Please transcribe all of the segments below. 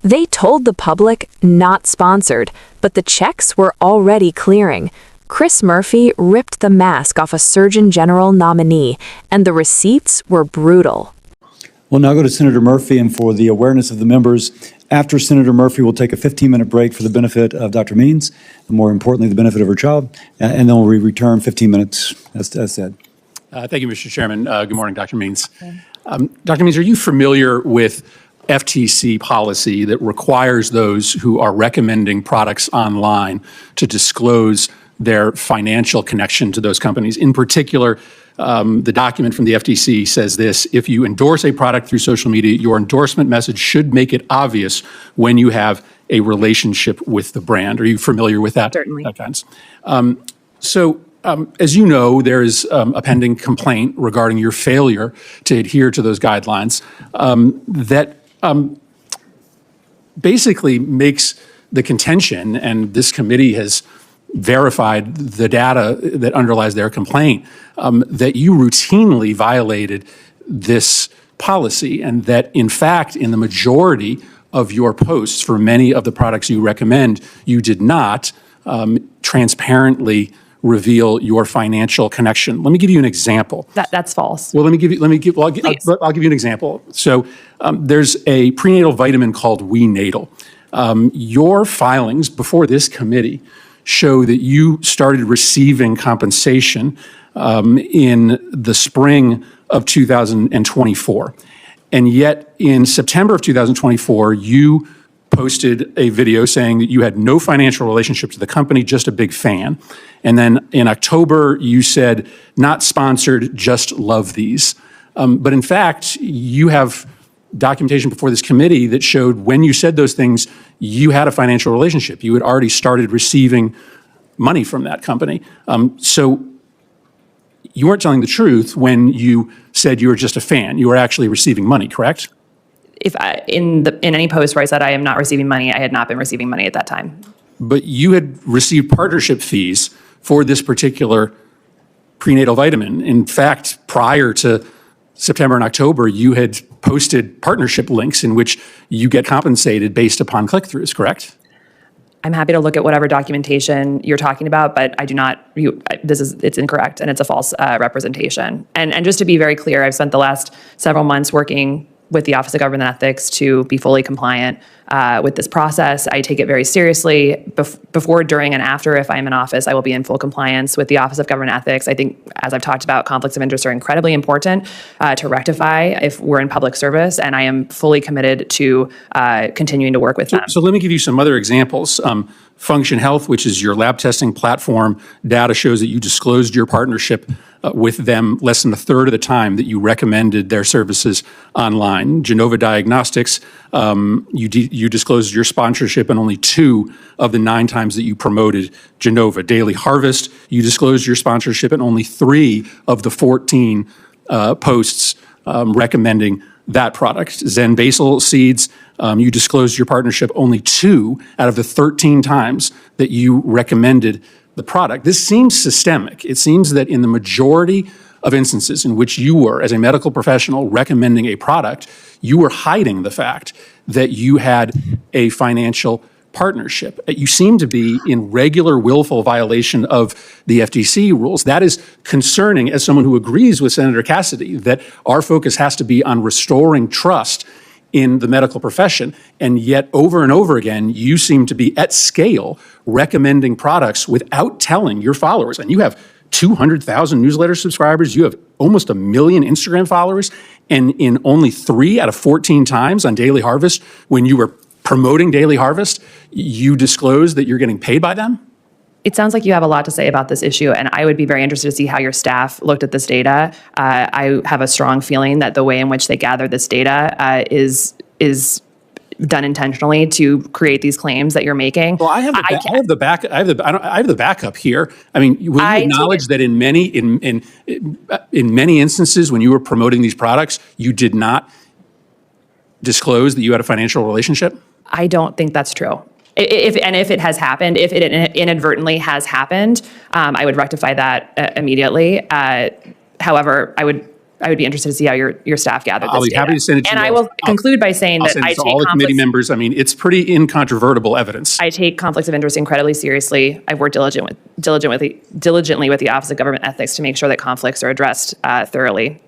They told the public not sponsored, but the checks were already clearing. Chris Murphy ripped the mask off a Surgeon General nominee, and the receipts were brutal. We'll now go to Senator Murphy, and for the awareness of the members, after Senator Murphy, we'll take a 15-minute break for the benefit of Dr. Means, and more importantly, the benefit of her child, and then we'll return 15 minutes, as said. Thank you, Mr. Chairman. Good morning, Dr. Means. Dr. Means, are you familiar with FTC policy that requires those who are recommending products online to disclose their financial connection to those companies? In particular, the document from the FTC says this: if you endorse a product through social media, your endorsement message should make it obvious when you have a relationship with the brand. Are you familiar with that? Certainly. As you know, there is a pending complaint regarding your failure to adhere to those guidelines that basically makes the contention, and this committee has verified the data that underlies their complaint, that you routinely violated this policy, and that, in fact, in the majority of your posts for many of the products you recommend, you did not transparently reveal your financial connection. Let me give you an example. That's false. Well, I'll give you an example. So there's a prenatal vitamin called WeNatal. Your filings before this committee show that you started receiving compensation in the spring of 2024. And yet in September of 2024, you posted a video saying that you had no financial relationship to the company, just a big fan. And then in October, you said, not sponsored, just love these. But in fact, you have documentation before this committee that showed when you said those things, you had a financial relationship. You had already started receiving money from that company. So you weren't telling the truth when you said you were just a fan. You were actually receiving money, correct? In any post where I said I am not receiving money, I had not been receiving money at that time. But you had received partnership fees for this particular prenatal vitamin. In fact, prior to September and October, you had posted partnership links in which you get compensated based upon click-throughs, correct? I'm happy to look at whatever documentation you're talking about, but I do not, it's incorrect and it's a false representation. And just to be very clear, I've spent the last several months working with the Office of Government Ethics to be fully compliant with this process. I take it very seriously. Before, during, and after, if I'm in office, I will be in full compliance with the Office of Government Ethics. I think, as I've talked about, conflicts of interest are incredibly important to rectify if we're in public service, and I am fully committed to continuing to work with them. So let me give you some other examples. Function Health, which is your lab testing platform, data shows that you disclosed your partnership with them less than a third of the time that you recommended their services online. Genova Diagnostics, you disclosed your sponsorship in only 2 of the 9 times that you promoted Genova. Daily Harvest, you disclosed your sponsorship in only 3 of the 14 posts recommending that product. Zen Basil Seeds, you disclosed your partnership only 2 out of the 13 times that you recommended the product. This seems systemic. It seems that in the majority of instances in which you were, as a medical professional, recommending a product, you were hiding the fact that you had a financial partnership. You seem to be in regular willful violation of the FTC rules. That is concerning, as someone who agrees with Senator Cassidy that our focus has to be on restoring trust in the medical profession. And yet, over and over again, you seem to be at scale recommending products without telling your followers. And you have 200,000 newsletter subscribers. You have almost 1 million Instagram followers. And in only 3 out of 14 times on Daily Harvest, when you were promoting Daily Harvest, you disclosed that you're getting paid by them? It sounds like you have a lot to say about this issue, and I would be very interested to see how your staff looked at this data. I have a strong feeling that the way in which they gather this data is done intentionally to create these claims that you're making. Well, I have the backup here. I mean, will you acknowledge that in many instances when you were promoting these products, you did not disclose that you had a financial relationship? I don't think that's true. If it has happened, if it inadvertently has happened, I would rectify that immediately. However, I would I would be interested to see how your staff gathered this I'll be data. happy to send it to you. And I will conclude by saying I'll that send I it to take all the committee conflicts. members. I mean, it's pretty incontrovertible evidence. I take conflicts of interest incredibly seriously. I've worked diligently with the Office of Government Ethics to make sure that conflicts are addressed thoroughly.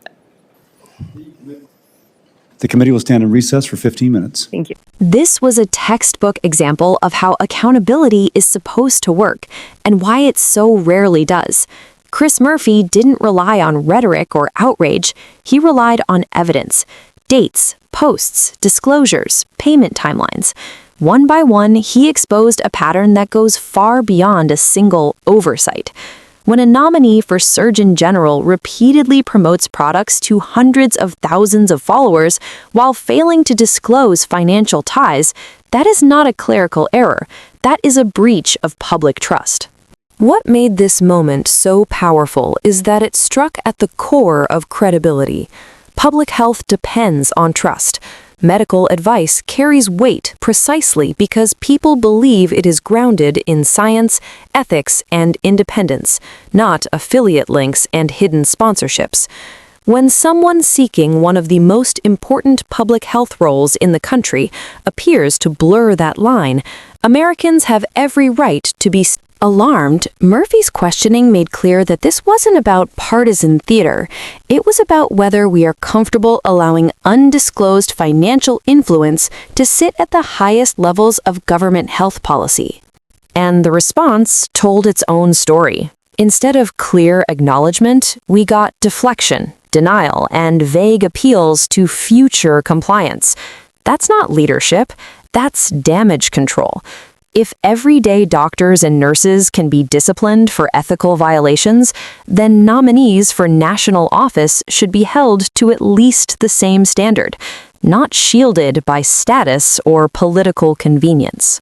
The committee will stand in recess for 15 minutes. Thank you. This was a textbook example of how accountability is supposed to work and why it so rarely does. Chris Murphy didn't rely on rhetoric or outrage. He relied on evidence, dates, posts, disclosures, payment timelines. One by one, he exposed a pattern that goes far beyond a single oversight. When a nominee for Surgeon General repeatedly promotes products to hundreds of thousands of followers while failing to disclose financial ties, that is not a clerical error. That is a breach of public trust. What made this moment so powerful is that it struck at the core of credibility. Public health depends on trust. Medical advice carries weight precisely because people believe it is grounded in science, ethics, and independence, not affiliate links and hidden sponsorships. When someone seeking one of the most important public health roles in the country appears to blur that line, Americans have every right to be alarmed. Murphy's questioning made clear that this wasn't about partisan theater. It was about whether we are comfortable allowing undisclosed financial influence to sit at the highest levels of government health policy. And the response told its own story. Instead of clear acknowledgement, we got deflection, denial, and vague appeals to future compliance. That's not leadership. That's damage control. If everyday doctors and nurses can be disciplined for ethical violations, then nominees for national office should be held to at least the same standard, not shielded by status or political convenience.